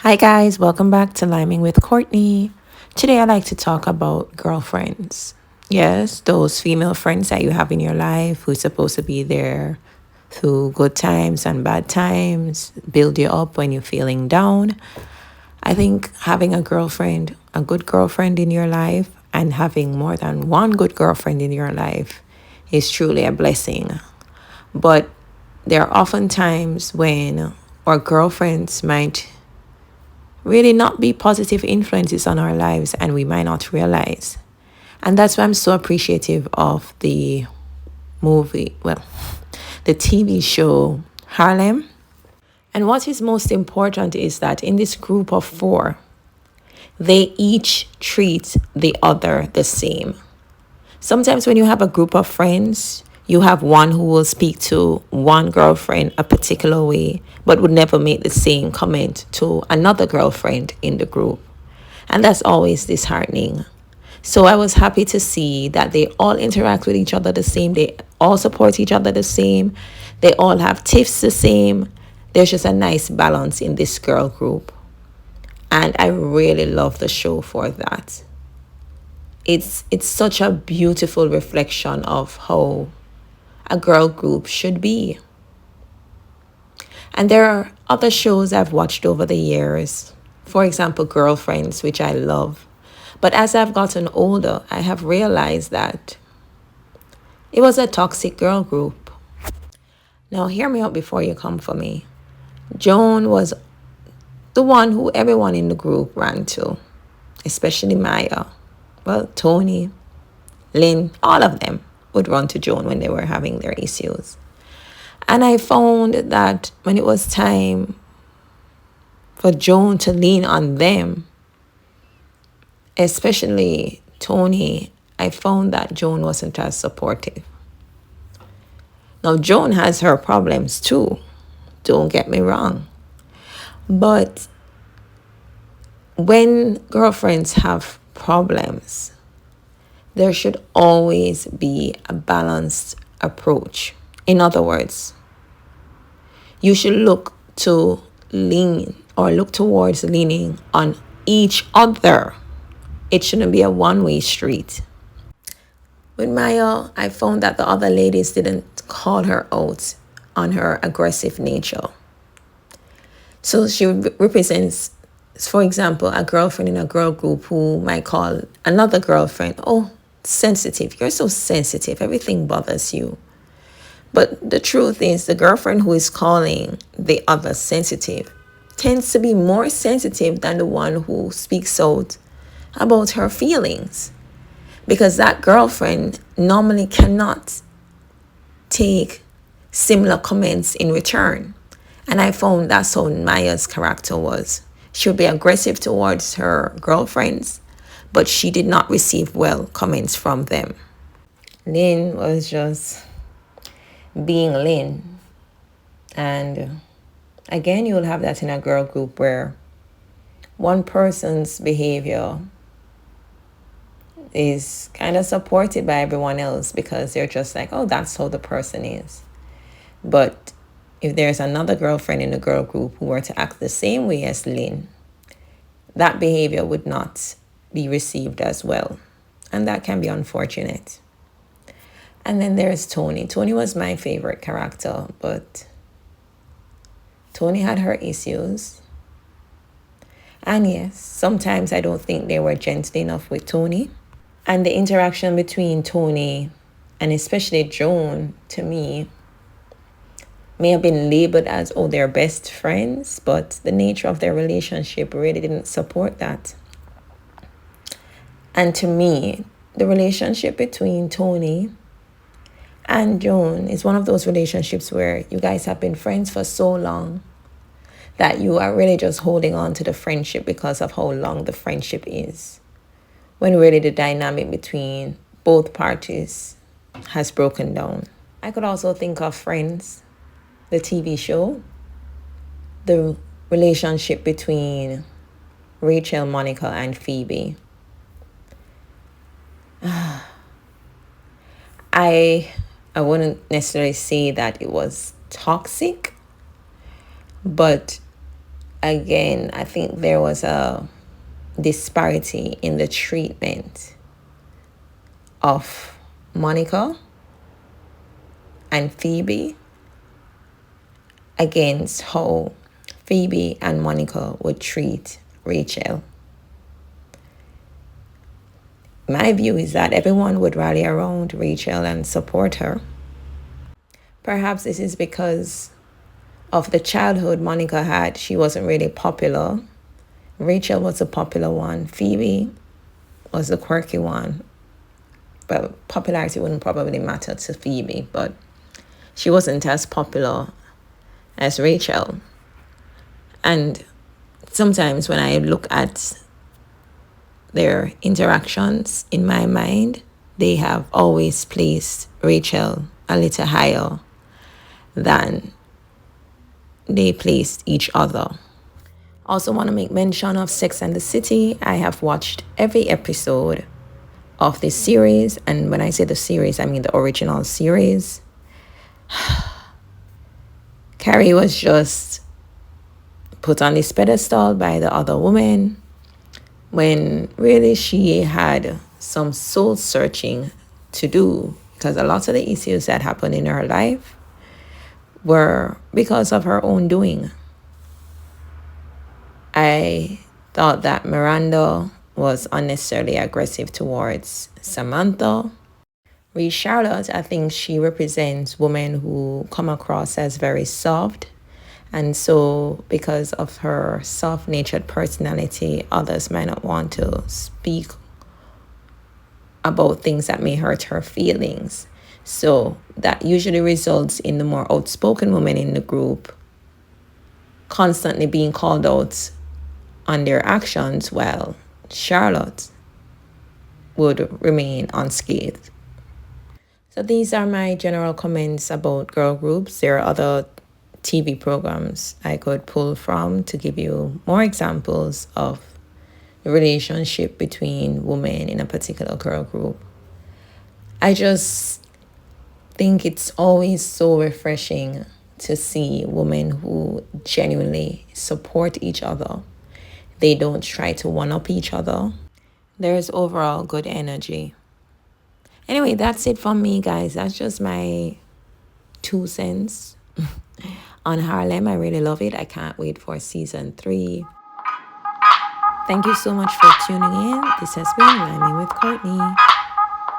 Hi, guys, welcome back to Liming with Courtney. Today, I'd like to talk about girlfriends. Yes, those female friends that you have in your life who's supposed to be there through good times and bad times, build you up when you're feeling down. I think having a good girlfriend in your life, and having more than one good girlfriend in your life is truly a blessing. But there are often times when our girlfriends might really not be positive influences on our lives and we might not realize. And that's why I'm so appreciative of the TV show Harlem. And what is most important is that in this group of four, they each treat the other the same. Sometimes when you have a group of friends, you have one who will speak to one girlfriend a particular way, but would never make the same comment to another girlfriend in the group. And that's always disheartening. So I was happy to see that they all interact with each other the same. They all support each other the same. They all have tips the same. There's just a nice balance in this girl group. And I really love the show for that. It's such a beautiful reflection of how a girl group should be. And there are other shows I've watched over the years. For example, Girlfriends, which I love. But as I've gotten older, I have realized that it was a toxic girl group. Now, hear me out before you come for me. Joan was the one who everyone in the group ran to, especially Maya. Well, Tony, Lynn, all of them would run to Joan when they were having their issues. And I found that when it was time for Joan to lean on them, especially Tony, I found that Joan wasn't as supportive. Now, Joan has her problems too, don't get me wrong. But when girlfriends have problems, there should always be a balanced approach. In other words, you should look towards leaning on each other. It shouldn't be a one-way street. With Maya, I found that the other ladies didn't call her out on her aggressive nature. So she represents, for example, a girlfriend in a girl group who might call another girlfriend, oh, sensitive. You're so sensitive. Everything bothers you. But the truth is, the girlfriend who is calling the other sensitive tends to be more sensitive than the one who speaks out about her feelings. Because that girlfriend normally cannot take similar comments in return. And I found that's how Maya's character was. She would be aggressive towards her girlfriends, but she did not receive well comments from them. Lynn was just being Lynn. And again, you'll have that in a girl group where one person's behavior is kind of supported by everyone else because they're just like, oh, that's how the person is. But if there's another girlfriend in the girl group who were to act the same way as Lynn, that behavior would not be received as well. And that can be unfortunate. And then there's Tony. Tony was my favorite character, but Tony had her issues. And yes, sometimes I don't think they were gentle enough with Tony. And the interaction between Tony and especially Joan, to me, may have been labeled as, oh, they're best friends, but the nature of their relationship really didn't support that. And to me, the relationship between Tony and Joan is one of those relationships where you guys have been friends for so long that you are really just holding on to the friendship because of how long the friendship is, when really the dynamic between both parties has broken down. I could also think of Friends, the TV show, the relationship between Rachel, Monica, and Phoebe. I wouldn't necessarily say that it was toxic, but Again, I think there was a disparity in the treatment of Monica and Phoebe against how Phoebe and Monica would treat Rachel. My view is that everyone would rally around Rachel and support her. Perhaps this is because of the childhood Monica had. She wasn't really popular. Rachel was the popular one. Phoebe was the quirky one. But popularity wouldn't probably matter to Phoebe, but she wasn't as popular as Rachel. And sometimes when I look at their interactions in my mind, they have always placed Rachel a little higher than they placed each other. Also want to make mention of Sex and the City. I have watched every episode of this series, and when I say the series, I mean the original series. Carrie was just put on this pedestal by the other woman when really she had some soul searching to do, because a lot of the issues that happened in her life were because of her own doing. I thought that Miranda was unnecessarily aggressive towards Samantha. With Charlotte, I think she represents women who come across as very soft. And so because of her soft-natured personality, others might not want to speak about things that may hurt her feelings. So that usually results in the more outspoken women in the group constantly being called out on their actions, while Charlotte would remain unscathed. So these are my general comments about girl groups. There are other TV programs I could pull from to give you more examples of the relationship between women in a particular girl group. I just think it's always so refreshing to see women who genuinely support each other. They don't try to one-up each other. There's overall good energy. Anyway, that's it from me, guys. That's just my 2 cents on Harlem. I really love it. I can't wait for season 3. Thank you so much for tuning in. This has been Liming with Courtney.